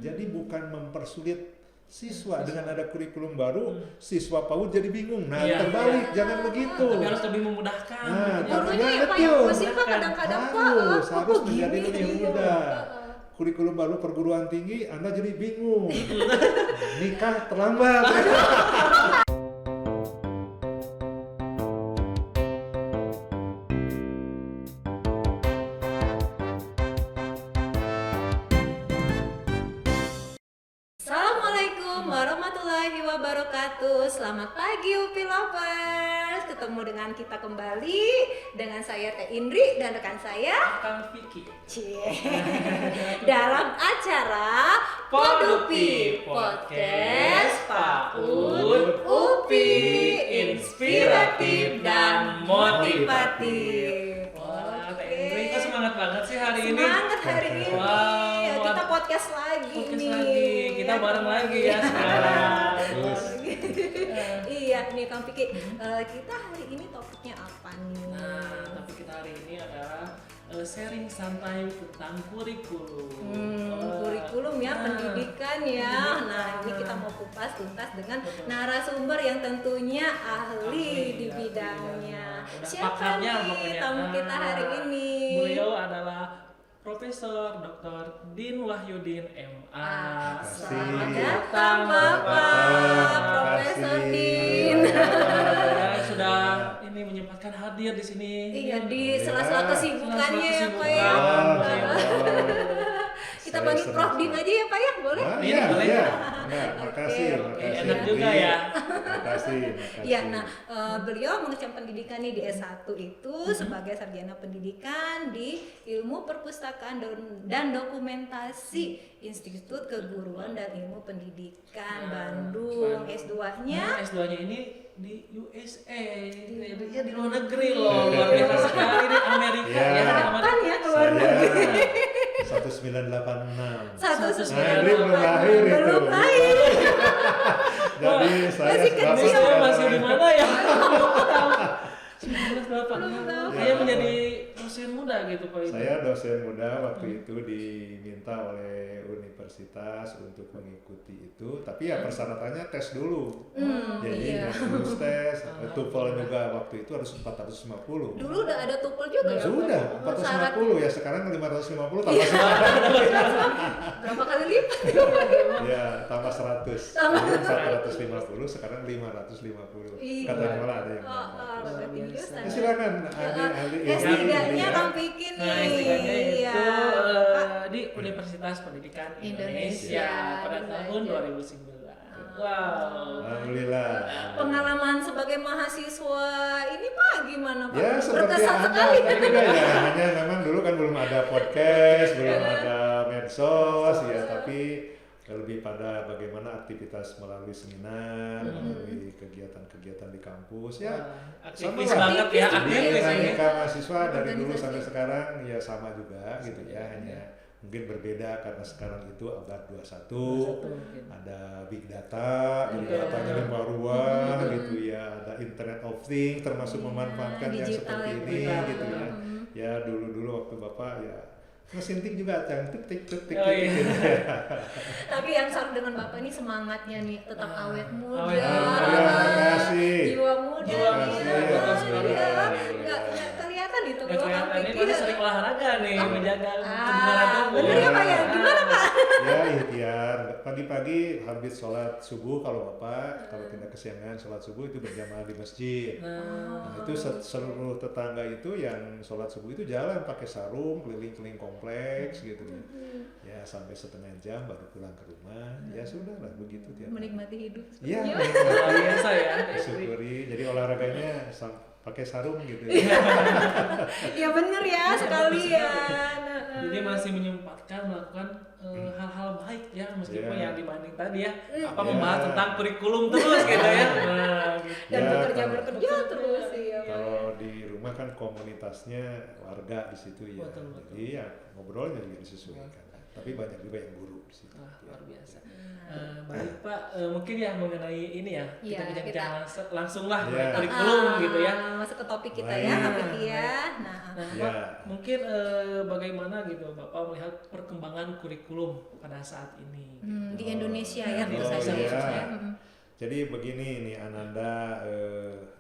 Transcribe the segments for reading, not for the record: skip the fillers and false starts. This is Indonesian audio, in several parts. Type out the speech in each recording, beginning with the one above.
Jadi bukan mempersulit siswa dengan ada kurikulum baru, siswa PAUD jadi bingung. Nah, terbalik, jangan begitu. Tapi harus lebih memudahkan. Nah, gurunya ya Pak yang pusing Pak kadang-kadang Pak. Harus menjadi lebih mudah. Kurikulum baru perguruan tinggi, Anda jadi bingung. Nikah terlambat. Assalamualaikum warahmatullahi wabarakatuh. Selamat pagi UPI Lovers. Ketemu dengan kita kembali dengan saya Teh Indri dan rekan saya Kang Vicky. dalam acara Podupi Podcast PAUD UPI Inspiratif dan Motivatif. Wah, Teh Indri kok semangat banget sih hari ini. Semangat hari ini. Ya, kita podcast lagi nih. Kita bareng lagi ya sekarang. Iya nih Kang Vicky, kita hari ini topiknya apa nih? Nah, topik kita hari ini adalah sharing santai tentang kurikulum. Kurikulum ya, pendidikan ya. Nah, ini kita mau kupas tuntas dengan narasumber yang tentunya ahli di bidangnya. Siapa nih tamu kita hari ini? Beliau adalah Profesor Dr. Din Wahyudin MA. Selamat datang Bapak Profesor Din. Sudah ini menyempatkan hadir di sini. Iya, di sela-sela kesibukannya ya Pak ya. Kita panggil Prof Din aja ya Pak ya, boleh? Iya, boleh. iya. Nah, makasih. Enak juga ya. Makasih. Ya, nah beliau mengecam pendidikan nih di S1 itu sebagai sarjana pendidikan di Ilmu Perpustakaan dan Dokumentasi Institut Keguruan dan Ilmu Pendidikan Bandung. S2-nya? S2-nya ini di USA, ya di luar negeri loh, luar biasa sekali di Amerika. Kapan ya keluar negeri? 1986. 1986. Nah, belum lahir itu. Belum lahir. Jadi saya masih di mana ya? 1986. Saya menjadi dosen muda gitu Pak. Saya dosen muda waktu itu diminta oleh universitas untuk mengikuti itu, tapi ya persyaratannya tes dulu. Jadi lulus tes, TOEFL juga waktu itu harus 450. Dulu udah ada TOEFL juga ya? Sudah, 450 ya, sekarang 550 tambah 100. Berapa kali lipat? Ya, tambah 100. Dulu 450, sekarang 550. Katanya malah ada yang Ya, silakan ahli S3-nya Kang Vicky nih. Nah, S3-nya itu Iya. di Universitas Pendidikan Indonesia pada Indonesia. tahun 2009. Wow. Alhamdulillah. Pengalaman sebagai mahasiswa ini Pak gimana Pak? Ya seperti Berkesan Anda sekali. juga ya, hanya memang dulu kan belum ada podcast, belum ada medsos ya, tapi lebih pada bagaimana aktivitas melalui seminar, melalui kegiatan-kegiatan di kampus ya. Aktivis Sama banget ya, aktivis ya. dinamika mahasiswa dari dulu sampai sekarang ya sama juga gitu ya, hanya mungkin berbeda karena sekarang itu abad 21, ada big data, big datanya lempar ruang gitu ya, ada internet of things termasuk memanfaatkan yang digital seperti ini gitu ya. Ya dulu waktu Bapak ya ngesinting juga cantik tik. Tapi yang salut dengan Bapak ini semangatnya nih tetap awet muda. Makasih. Jiwa muda. Enggak kelihatan itu Gak kelihatan ini pasti sering olahraga nih, menjaga kebugaran tubuh. Bener ya Pak ya? Gimana Pak? Ya ikhtiar, pagi-pagi habis sholat subuh kalau Bapak, kalau tidak kesiangan sholat subuh itu berjamaah di masjid. Nah itu seluruh tetangga itu yang sholat subuh itu jalan pakai sarung, keliling-keliling kompleks gitu ya. Ya sampai setengah jam baru pulang ke rumah, ya sudah lah begitu tiap hari. Menikmati hidup. Iya, Luar biasa ya. syukuri. Jadi olahraganya pakai sarung gitu. Ya bener ya sekalian. Jadi masih menyempatkan melakukan hal-hal baik ya, meskipun yang dibanding tadi ya, membahas tentang kurikulum terus gitu ya. Dan Ya, bekerja terus ya. Kalau di rumah kan komunitasnya warga di situ ya, Betul. jadi ya ngobrolnya juga disesuaikan. tapi banyak juga yang guru di situ. Luar biasa. Baik Pak, mungkin ya mengenai ini ya, Iya, kita kita langsung lah Iya. kurikulum gitu ya. Masuk ke topik kita Baik. ya, Kak Vicky ya. Nah, Nah, Ya. Pak, mungkin bagaimana gitu Bapak melihat perkembangan kurikulum pada saat ini? di Indonesia ya tentu Oh, saja iya. ya. Jadi begini nih Ananda,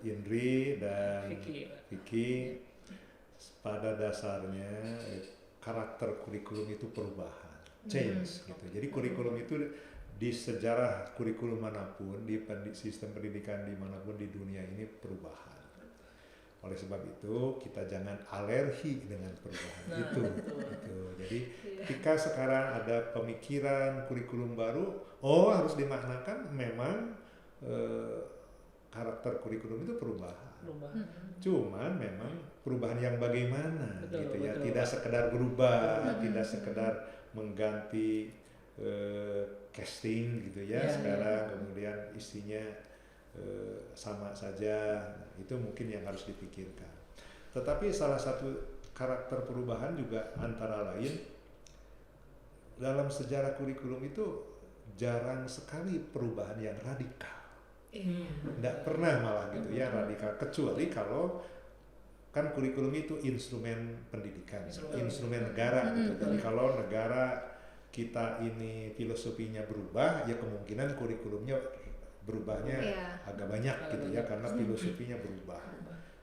Indri dan Vicky. pada dasarnya karakter kurikulum itu perubahan, change gitu. Jadi kurikulum itu di sejarah kurikulum manapun, di sistem pendidikan dimanapun di dunia ini perubahan. Oleh sebab itu kita jangan alergi dengan perubahan itu. Gitu. Jadi ketika sekarang ada pemikiran kurikulum baru, harus dimaknakan memang karakter kurikulum itu perubahan. Cuman memang perubahan yang bagaimana, Betul, gitu ya. betul. Tidak sekedar berubah, tidak sekedar mengganti casting gitu ya. Ya, Sekarang kemudian isinya sama saja, itu mungkin yang harus dipikirkan. Tetapi salah satu karakter perubahan juga antara lain dalam sejarah kurikulum itu jarang sekali perubahan yang radikal. Tidak pernah malah gitu ya radikal, kecuali kalau kan kurikulum itu instrumen pendidikan, instrumen negara gitu. Jadi kalau negara kita ini filosofinya berubah, ya kemungkinan kurikulumnya berubahnya agak banyak gitu ya, karena filosofinya berubah.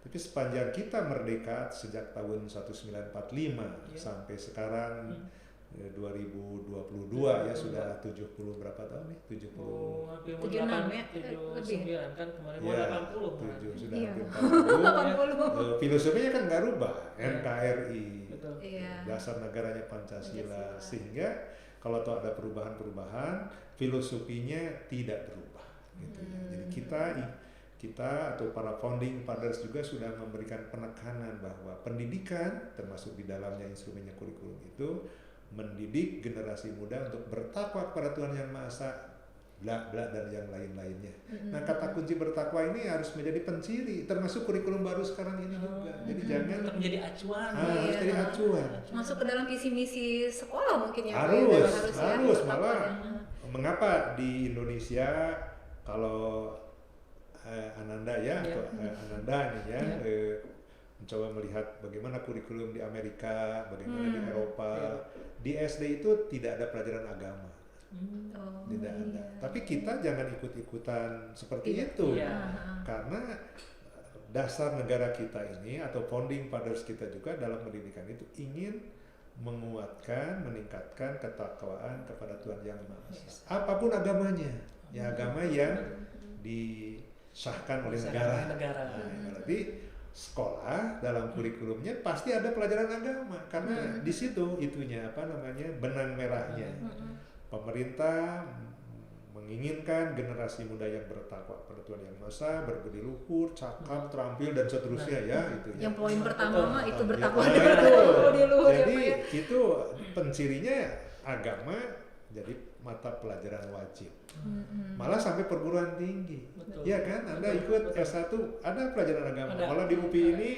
Tapi sepanjang kita merdeka sejak tahun 1945 sampai sekarang 2022 ya sudah 70 berapa tahun nih? 70 hampir 76 ya, 79 kan kemarin mau ya, 80 kan. 7 sudah Iya. hampir 80. 80. Filosofinya kan nggak rubah, NKRI, Betul. Iya. dasar negaranya Pancasila, sehingga kalau tuh ada perubahan-perubahan, filosofinya tidak berubah gitu ya. Jadi kita atau para founding fathers juga sudah memberikan penekanan bahwa pendidikan termasuk di dalamnya instrumennya kurikulum itu mendidik generasi muda untuk bertakwa kepada Tuhan Yang Maha Esa, bla bla dan yang lain-lainnya. Nah, kata kunci bertakwa ini harus menjadi penciri termasuk kurikulum baru sekarang ini juga. Jadi jangan Tetap menjadi acuan. harus jadi acuan. Masuk ke dalam visi misi sekolah mungkin ya. Pak, Harus ya. malah mengapa di Indonesia kalau Ananda ya atau Ananda nih ya mencoba melihat bagaimana kurikulum di Amerika, bagaimana di Eropa, di SD itu tidak ada pelajaran agama, tidak ada. Tapi kita jangan ikut-ikutan seperti itu, karena dasar negara kita ini atau founding fathers kita juga dalam pendidikan itu ingin menguatkan, meningkatkan ketakwaan kepada Tuhan Yang Maha Esa. Apapun agamanya, ya agama yang disahkan oleh negara. Nah, berarti sekolah dalam kurikulumnya pasti ada pelajaran agama, karena di situ itunya benang merahnya. Pemerintah menginginkan generasi muda yang bertakwa pada Tuhan Yang Maha Esa, berbudi luhur, cakap, terampil dan seterusnya ya itu. Yang poin pertama mah itu bertakwa Ya, dengan budi luhur ya, jadi Pak ya. itu pencirinya agama jadi mata pelajaran wajib. Malah sampai perguruan tinggi. Betul. Ya kan? Anda ikut S1 ada pelajaran agama. Ada. Malah di UPI ini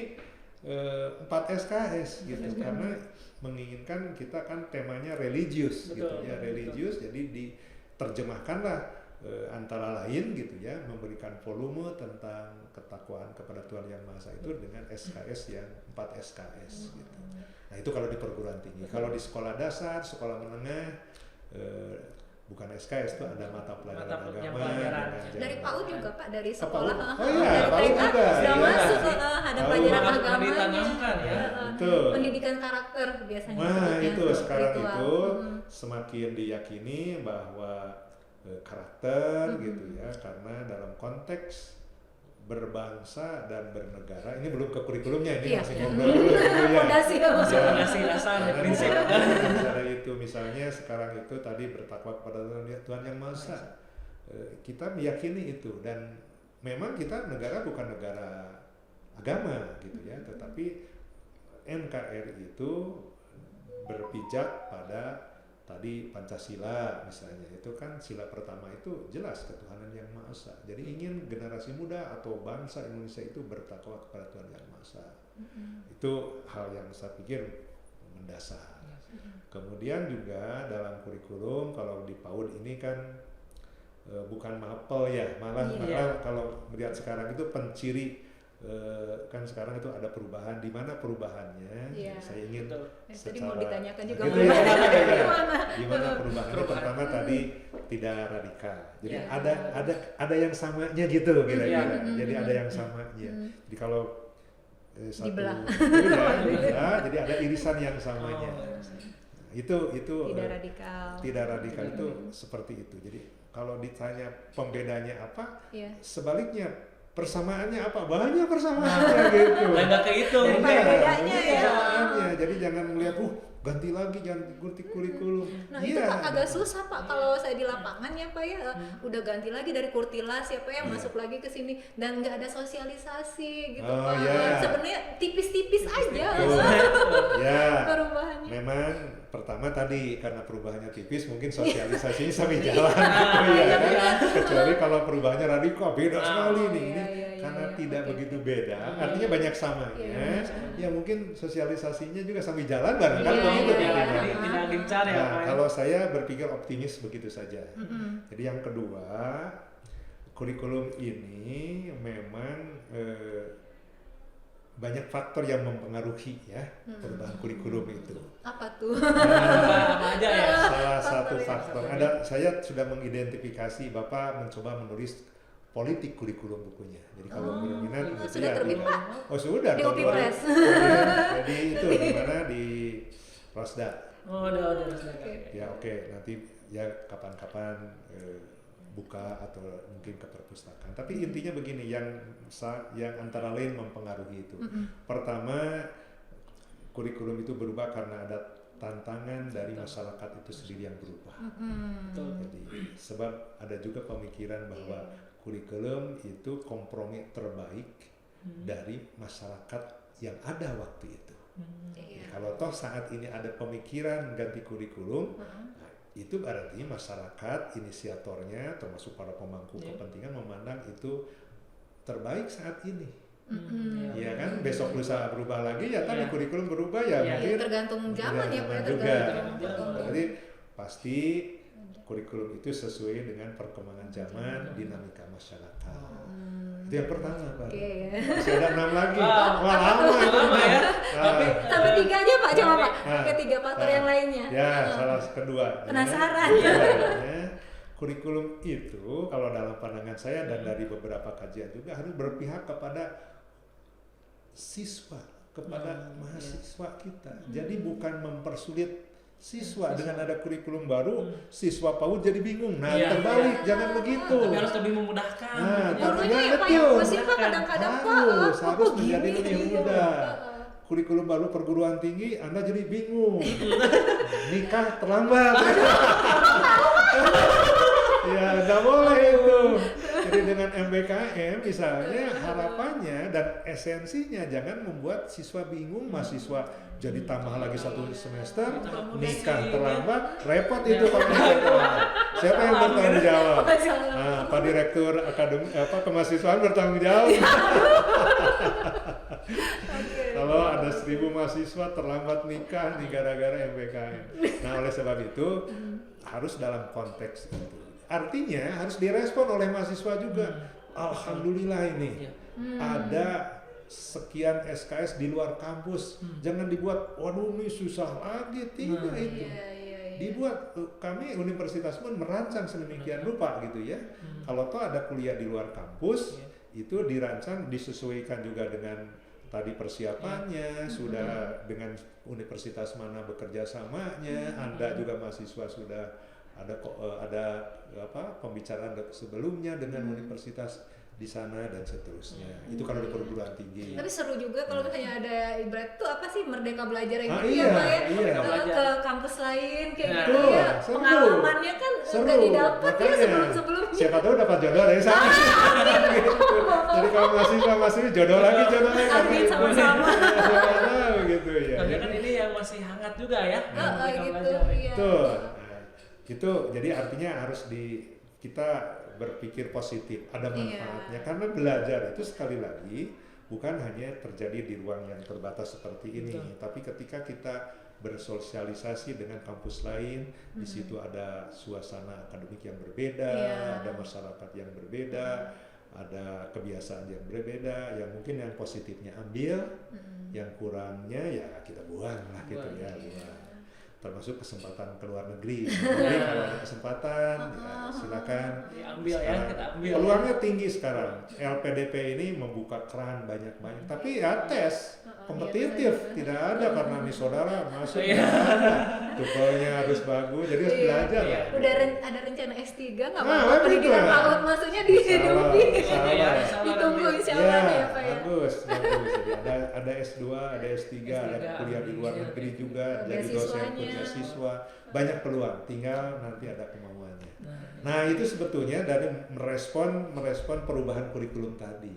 4 SKS gitu karena menginginkan kita kan temanya religius gitu ya, religius. Jadi diterjemahkanlah antara lain gitu ya, memberikan volume tentang ketakwaan kepada Tuhan Yang Maha Esa itu dengan SKS yang 4 SKS gitu. Nah, itu kalau di perguruan tinggi. Kalau di sekolah dasar, sekolah menengah bukan SKS itu ada mata pelajaran agama dari PAUD juga Pak, dari PAUD. sekolah Iya, dari PAUD TK juga, sudah iya. masuk ada pelajaran Malah agamanya, ditanamkan ya. Betul. pendidikan karakter biasanya Nah, disebutnya, itu sekarang ritual. itu semakin diyakini bahwa karakter gitu ya, karena dalam konteks berbangsa dan bernegara, ini belum ke kurikulumnya, ini Iya, masih iya. ngobrol dulu gitu ya. Fondasi ya, Mas. Fondasi dasar ya, prinsip. Misalnya itu, misalnya sekarang itu tadi bertakwa kepada Tuhan Yang Maha Esa. Kita meyakini itu, dan memang kita negara bukan negara agama gitu ya, tetapi NKRI itu berpijak pada tadi Pancasila misalnya, itu kan sila pertama itu jelas ketuhanan Yang Maha Esa. Jadi ingin generasi muda atau bangsa Indonesia itu bertakwa kepada Tuhan Yang Maha Esa. Itu hal yang saya pikir mendasar. Kemudian juga dalam kurikulum kalau di PAUD ini kan bukan mapel ya, malah kalau melihat sekarang itu penciri kan sekarang itu ada perubahan, di mana perubahannya saya ingin tadi mau ditanyakan juga gitu gimana perubahannya. Pertama tadi tidak radikal, jadi ada yang samanya gitu kira-kira. Jadi ada yang samanya. Jadi kalau satu jadi ada irisan yang samanya. Itu tidak radikal itu seperti itu. Jadi kalau ditanya pembedanya apa, sebaliknya persamaannya apa? Banyak persamaannya gitu. Nggak kehitung. Bedanya jadi jangan melihat ganti lagi, jangan ganti kurikulum. Nah itu Pak agak susah Pak kalau saya di lapangan ya Pak ya, udah ganti lagi dari kurtilas ya Pak ya, masuk lagi ke sini dan nggak ada sosialisasi gitu Pak. Sebenarnya tipis-tipis aja perubahannya. Memang pertama tadi karena perubahannya tipis mungkin sosialisasinya sambil jalan gitu kan. Kecuali kalau perubahannya radikal beda sekali nih. Ini karena tidak begitu beda, artinya banyak samanya. Ya mungkin sosialisasinya juga sambil jalan barangkali. Tidak gencar ya Pak. Kalau saya berpikir optimis begitu saja. Jadi yang kedua, kurikulum ini memang banyak faktor yang mempengaruhi ya perubahan kurikulum itu. Apa tuh? Apa aja ya? Salah satu faktor. Saya sudah mengidentifikasi, Bapak mencoba menulis politik kurikulum bukunya. Jadi kalau berminat sudah terbit Pak? Oh sudah. Di UPI Press. Jadi itu di mana di Rosda. Oh udah Rosda. Ya oke. Nanti ya kapan-kapan buka atau mungkin ke perpustakaan. Tapi intinya begini, yang antara lain mempengaruhi itu. Pertama, kurikulum itu berubah karena ada tantangan dari masyarakat itu sendiri yang berubah. Jadi sebab ada juga pemikiran bahwa kurikulum itu kompromi terbaik dari masyarakat yang ada waktu itu. Jadi, kalau toh saat ini ada pemikiran ganti kurikulum, itu berarti masyarakat inisiatornya termasuk para pemangku kepentingan memandang itu terbaik saat ini. Ya kan, besok lusa berubah lagi ya, tapi kurikulum berubah ya mungkin tergantung zaman ya Pak. Jadi pasti kurikulum itu sesuai dengan perkembangan zaman, dinamika masyarakat. Itu yang pertama Pak. Masih ada 6 lagi. Wah lama ya. Sampai 3 aja Pak, coba Pak. Ke 3 faktor yang lainnya. Ya, salah kedua. Penasaran. Kurikulum itu kalau dalam pandangan saya dan dari beberapa kajian juga harus berpihak kepada siswa, kepada mahasiswa kita. Jadi bukan mempersulit siswa dengan ada kurikulum baru, siswa PAUD jadi bingung. Nah, terbalik, jangan begitu. Tapi harus lebih memudahkan. Gurunya ya Pak yang pusing Pak kadang-kadang Pak. Harus menjadi lebih mudah. Kurikulum baru perguruan tinggi, Anda jadi bingung. Nikah terlambat. Ya, nggak boleh itu. Jadi dengan MBKM misalnya harapannya dan esensinya jangan membuat siswa bingung, mahasiswa jadi tambah lagi 1 semester, nikah terlambat, repot itu kalau nikah terlambat. Siapa yang bertanggung jawab? Nah, Pak Direktur Akademi Kemahasiswaan bertanggung jawab. Kalau ada 1000 mahasiswa terlambat nikah nih gara-gara MBKM. Nah, oleh sebab itu harus dalam konteks itu. Artinya harus direspon oleh mahasiswa juga. Alhamdulillah ini ada sekian SKS di luar kampus. Jangan dibuat, waduh ini susah lagi. Tidak itu. Dibuat, kami Universitas pun merancang sedemikian rupa gitu ya. Kalau toh ada kuliah di luar kampus, itu dirancang, disesuaikan juga dengan tadi persiapannya, sudah dengan universitas mana bekerja samanya, Anda juga mahasiswa sudah ada pembicaraan sebelumnya dengan universitas di sana dan seterusnya. Itu kalau di perguruan tinggi. Tapi seru juga kalau misalnya ada ibarat tuh apa sih Merdeka Belajar gitu iya, ya Pak ya. Ke kampus lain kayak gitu ya. Pengalamannya kan nggak didapat ya sebelum-sebelumnya. Siapa tahu dapat jodoh dari sana. Gitu. Jadi kalau mahasiswa jodoh lagi. Amin sama-sama. Gitu ya. Tapi kan ini yang masih hangat juga ya. Gitu. Itu jadi artinya harus kita berpikir positif, ada manfaatnya. Karena belajar itu sekali lagi bukan hanya terjadi di ruang yang terbatas seperti ini, tapi ketika kita bersosialisasi dengan kampus lain. Di situ ada suasana akademik yang berbeda, ada masyarakat yang berbeda, ada kebiasaan yang berbeda. Yang mungkin yang positifnya ambil, yang kurangnya ya kita buang lah gitu ya. Buang. Termasuk kesempatan ke luar negeri. Jadi kalau ada kesempatan ya silakan diambil ya, kita ambil. Peluangnya tinggi sekarang. LPDP ini membuka keran banyak-banyak. Tapi ya tes kompetitif tidak ada karena nih saudara masuk tukolnya harus bagus. Jadi harus belajar lah. Udah ada rencana S3 nggak apa-apa pendidikan PAUD maksudnya dihidupi. Ditunggu insya Allah ya Pak ya. Bagus. Jadi ada S2, ada S3, ada kuliah di luar negeri juga, jadi dosen beasiswa, banyak peluang, tinggal nanti ada kemauannya. Nah itu sebetulnya dari merespon perubahan kurikulum tadi.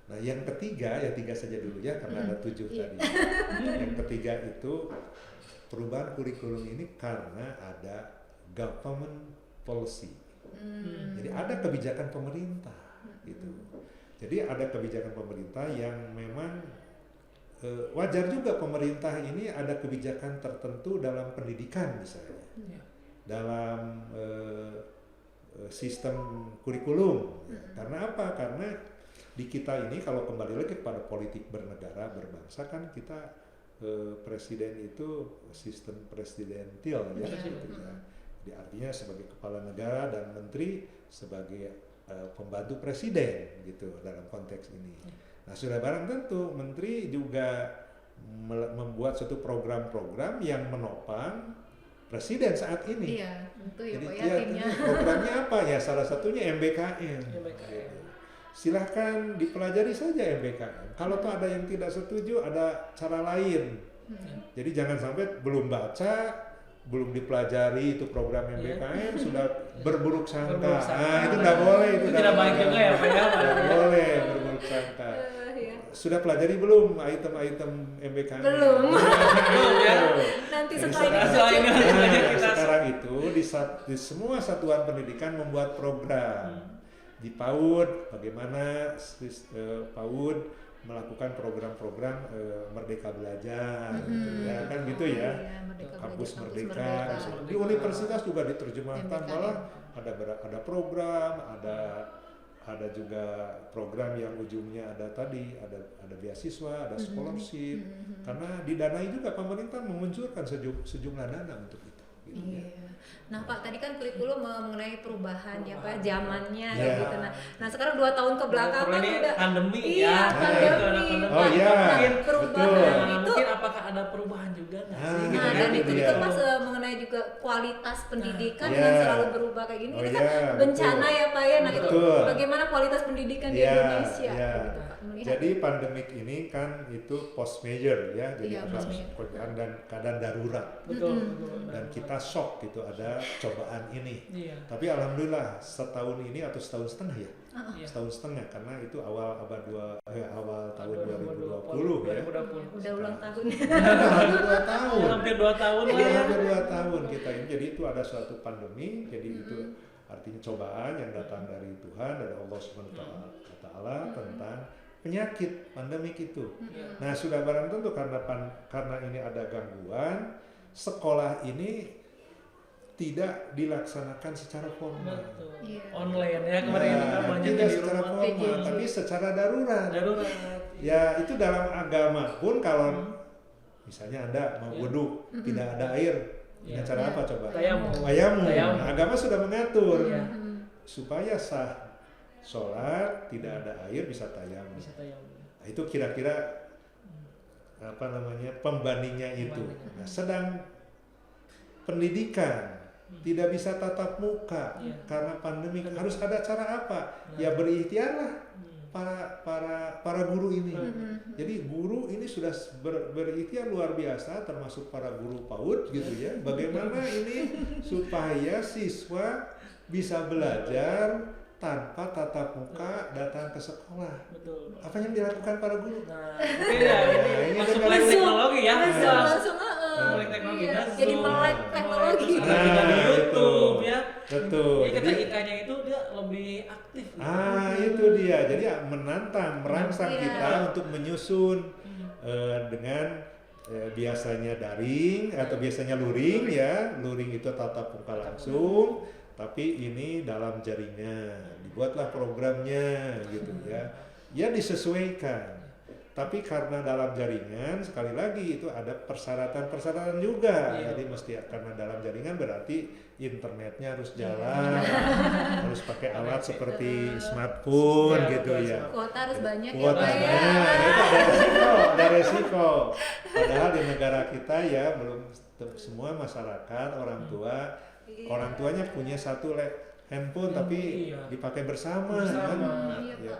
Nah yang ketiga, ya 3 saja dulu ya karena ada 7 tadi. Yang ketiga itu perubahan kurikulum ini karena ada government policy. Jadi ada kebijakan pemerintah gitu. Jadi ada kebijakan pemerintah yang memang wajar juga pemerintah ini ada kebijakan tertentu dalam pendidikan misalnya, dalam sistem kurikulum. Karena apa? Karena di kita ini kalau kembali lagi kepada politik bernegara berbangsa kan kita presiden itu sistem presidentil ya, gitu ya. Jadi artinya sebagai kepala negara dan menteri sebagai pembantu presiden gitu dalam konteks ini. Nah sudah barang tentu menteri juga membuat suatu program-program yang menopang presiden saat ini. Iya, tentu ya jadi Pak ya timnya. programnya apa ya? Salah satunya MBKM. Gitu. Silahkan dipelajari saja MBKM. Kalau tuh ada yang tidak setuju, ada cara lain. Jadi jangan sampai belum baca, belum dipelajari itu program MBKM sudah berburuk sangka. Nah itu nggak boleh. Itu tidak baik juga ya Pak ya. Tidak boleh berburuk sangka. Sudah pelajari belum item-item MBKM? Belum. Ya. Nanti Jadi setelah ini sekarang itu di semua satuan pendidikan membuat program. Di PAUD bagaimana PAUD melakukan program-program Merdeka Belajar gitu ya kan gitu ya. Kampus Merdeka. Di universitas juga diterjemahkan malah ada program, ada juga program yang ujungnya ada beasiswa, ada scholarship, karena didanai juga pemerintah menguncurkan sejumlah dana untuk itu. Gitu, iya. Nah Pak, tadi kan kurikulum mengenai perubahan ya Pak, zamannya ya gitu. Nah sekarang 2 tahun ke belakang kan udah pandemi ya. Pandemi. Oh iya. Mungkin perubahan itu. Mungkin apakah ada perubahan juga nggak sih? Nah dan itu juga Mas mengenai juga kualitas pendidikan yang selalu berubah kayak gini. Ini kan bencana ya Pak ya. Nah itu bagaimana kualitas pendidikan di Indonesia? Gitu, Pak, jadi pandemik ini kan itu post major ya, jadi ada keadaan darurat. Betul. Dan kita shock gitu ada cobaan ini. Tapi alhamdulillah setahun ini atau setahun setengah ya. Setahun setengah karena itu awal tahun 2020 ya. Udah ulang tahun. Hampir 2 tahun. Hampir 2 tahun lah ya. Hampir 2 tahun kita ini. Jadi itu ada suatu pandemi. Jadi itu artinya cobaan yang datang dari Tuhan, dari Allah SWT tentang penyakit pandemik itu. Nah sudah barang tentu karena ini ada gangguan, sekolah ini tidak dilaksanakan secara formal. Online ya kemarin kita banyak tidak di secara rumah. formal, tapi secara darurat. Ya itu dalam agama pun kalau misalnya Anda mau wudhu tidak ada air, dengan cara apa coba? Tayamum. Nah, agama sudah mengatur supaya sah sholat tidak ada air bisa tayamum. Nah, itu kira-kira pembandingnya itu. Nah, sedang pendidikan tidak bisa tatap muka karena pandemi, harus ada cara apa? Ya berikhtiarlah para guru ini. Jadi guru ini sudah berikhtiar luar biasa, termasuk para guru PAUD gitu ya. Bagaimana ini supaya siswa bisa belajar tanpa tatap muka datang ke sekolah. Betul. Apa yang dilakukan para guru? Nah, ini masuk melek teknologi ya. Langsung melek teknologi. Jadi melek teknologi. Nah, di YouTube ya. Betul. Jadi ketika IK-nya itu dia lebih aktif. Itu dia. Jadi merangsang kita untuk menyusun dengan biasanya daring atau biasanya luring ya, luring itu tatap muka langsung, tapi ini dalam jaringan, dibuatlah programnya gitu ya, ya disesuaikan. Tapi karena dalam jaringan, sekali lagi itu ada persyaratan-persyaratan juga. Jadi mesti karena dalam jaringan berarti internetnya harus jalan, harus pakai alat seperti smartphone gitu ya. Kuota harus banyak Kuotanya, ya. itu ada resiko. Padahal di negara kita ya belum semua masyarakat, orang tua, orang tuanya punya satu handphone tapi dipakai bersama. Kan? Ya.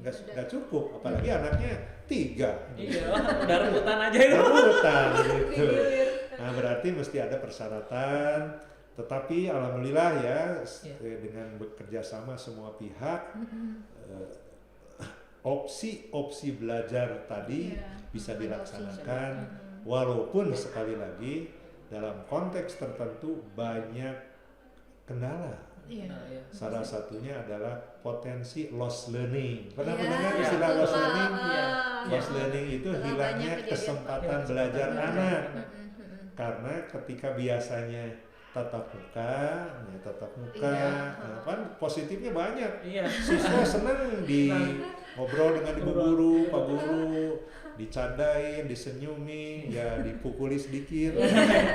Nggak cukup, apalagi anaknya 3. Iya, udah rebutan aja itu. Rebutan gitu. Nah berarti mesti ada persyaratan, tetapi alhamdulillah ya dengan bekerja sama semua pihak, opsi belajar tadi bisa dilaksanakan, walaupun sekali lagi dalam konteks tertentu banyak kendala. Salah satunya adalah potensi loss learning. Pernah mendengar istilah loss learning? Loss learning itu hilangnya kesempatan belajar anak. Karena ketika biasanya tatap muka, kan positifnya banyak. Siswa senang ngobrol dengan ibu guru, pak guru, dicandain, disenyumi, ya dipukuli sedikit,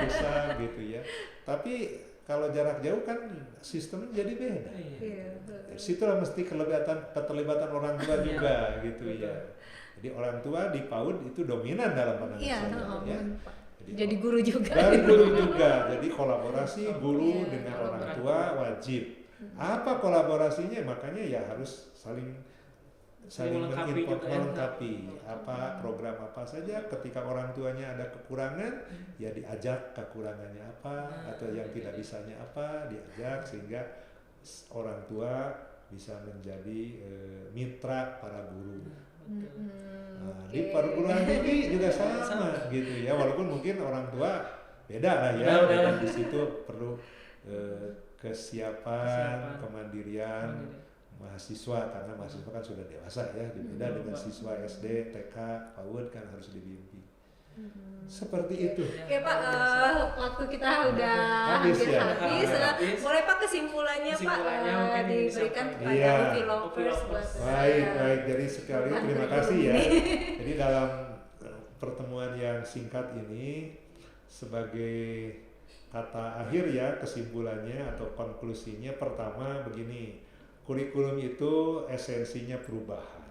bisa gitu ya. Tapi kalau jarak jauh kan sistemnya jadi beda. Situlah mesti keterlibatan orang tua juga gitu ya. Jadi orang tua di PAUD itu dominan dalam pandangan saya. Ya. Jadi guru juga. Dari guru juga. Jadi kolaborasi guru dengan orang tua wajib. Apa kolaborasinya? Makanya ya harus saling melengkapi apa program apa saja. Ketika orang tuanya ada kekurangan, ya diajak kekurangannya apa atau yang tidak bisanya apa diajak sehingga orang tua bisa menjadi mitra para guru. Di perguruan tinggi juga sama gitu ya, walaupun mungkin orang tua beda lah ya, dan di situ perlu kesiapan, kemandirian mahasiswa, karena mahasiswa kan sudah dewasa ya, berbeda dengan siswa SD, TK, PAUD kan harus dibimbing. Seperti itu. Oke Pak, waktu kita udah habis. Boleh Pak kesimpulannya Pak diberikan kepada developers. Baik. Jadi sekali terima kasih ya. Jadi dalam pertemuan yang singkat ini sebagai kata akhir ya, kesimpulannya atau konklusinya, pertama begini. Kurikulum itu esensinya perubahan.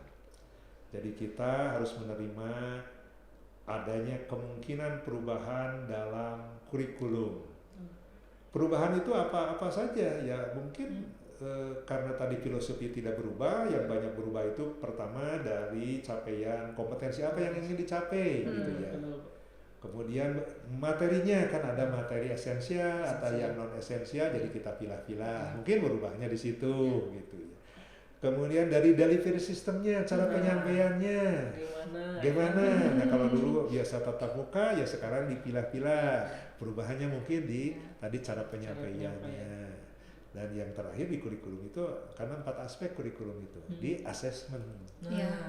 Jadi kita harus menerima adanya kemungkinan perubahan dalam kurikulum. Perubahan itu apa saja ya, mungkin karena tadi filosofi tidak berubah, yang banyak berubah itu pertama dari capaian kompetensi apa yang ingin dicapai gitu ya. Kemudian materinya kan ada materi esensial atau yang non esensial, jadi kita pilah-pilah. Mungkin berubahnya di situ gitu ya. Kemudian dari delivery sistemnya, cara penyampaiannya, gimana? Nah kalau dulu biasa tatap muka, ya sekarang dipilah-pilah. Perubahannya mungkin di tadi cara penyampaiannya. Dan yang terakhir di kurikulum itu, karena 4 aspek kurikulum itu, di assessment.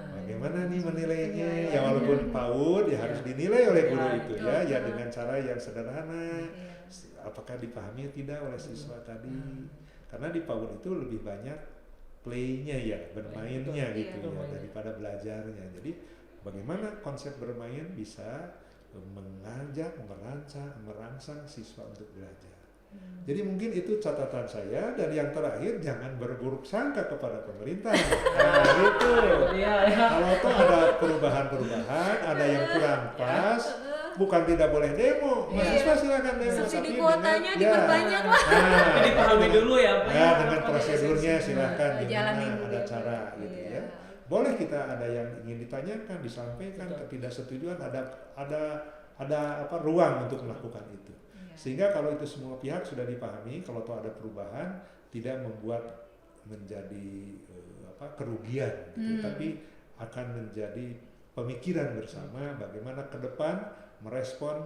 Bagaimana nih menilainya? Ya walaupun PAUD ya harus dinilai oleh guru itu ya dengan cara yang sederhana. Apakah dipahami tidak oleh siswa tadi? Karena di PAUD itu lebih banyak play-nya ya, bermainnya gitu ya, daripada belajarnya. Jadi bagaimana konsep bermain bisa mengajak, merangsang siswa untuk belajar. Jadi mungkin itu catatan saya, dan yang terakhir jangan berburuk sangka kepada pemerintah. Nah itu, kalau tuh ada perubahan, ada yang kurang pas, bukan tidak boleh demo, mahasiswa silakan demo. Subsidi kuotanya diperbanyak lah. Jadi dipahami dulu ya. Ya dengan prosedurnya silakan, gimana ada cara gitu ya. Boleh kita ada yang ingin ditanyakan, disampaikan, ketidaksetujuan, ada ruang untuk melakukan itu. Sehingga kalau itu semua pihak sudah dipahami, kalau ada perubahan tidak membuat menjadi kerugian gitu, tapi akan menjadi pemikiran bersama bagaimana ke depan merespon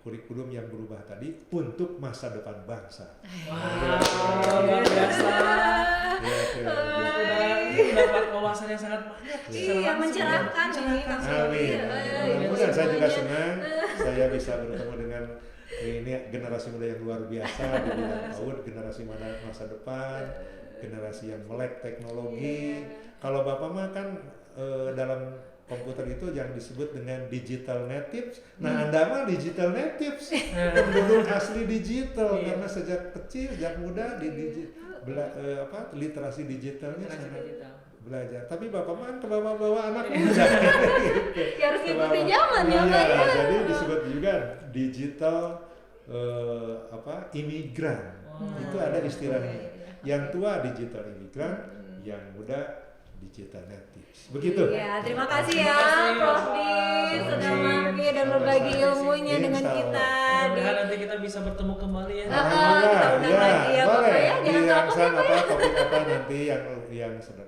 kurikulum yang berubah tadi untuk masa depan bangsa. Luar biasa. Dapat wawasan yang sangat banyak Iya, mencerahkan ini Kang Fikri. Amin. Mudah-mudahan saya juga senang saya bisa bertemu dengan ini generasi muda yang luar biasa di bidang PAUD, generasi masa depan, generasi yang melek teknologi. Kalau Bapak mah kan dalam komputer itu yang disebut dengan digital natives. Nah, Anda mah digital natives, penduduk asli digital karena sejak kecil, sejak muda literasi digitalnya sangat belajar. Tapi Bapak mah kan kebawa-bawa anak muda. Ya harus ngikutin zaman ya, Pak ya. Jadi disebut juga digital imigran. Itu ada istilahnya. Yang tua digital imigran, yang muda digital natives. Begitu. Iya, terima kasih ya Prof. Din sudah mampir dan berbagi ilmunya dengan kita. Mudah-mudahan nanti kita bisa bertemu kembali ya. Kita undang lagi ya Bapak boleh. ya. Jangan kapok ya Pak ya. Topik apa nanti yang sudah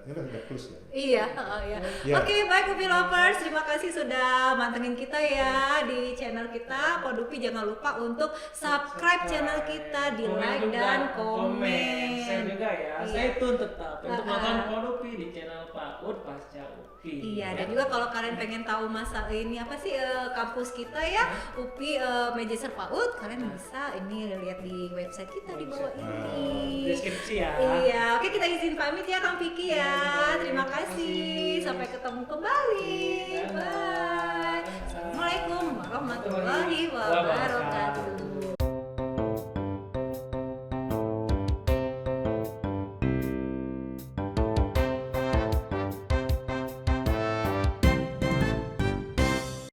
plus ya. Iya, ya. Ya. Oke, baik Upi Lovers, terima kasih sudah mantengin kita ya di channel kita. Podupi jangan lupa untuk subscribe channel kita, di like dan komen. Saya juga ya. Iya. Stay tune tetap untuk nonton Podupi di channel PAUD Pasca UPI. Iya, dan juga kalau kalian pengen tahu masa ini apa sih kampus kita ya, UPI Magister PAUD, kalian bisa ini lihat di website kita di bawah ini. Deskripsi ya. Iya, oke kita izin pamit ya Kang Vicky ya. Terima kasih. Sampai ketemu kembali. Bye. Assalamualaikum warahmatullahi wabarakatuh.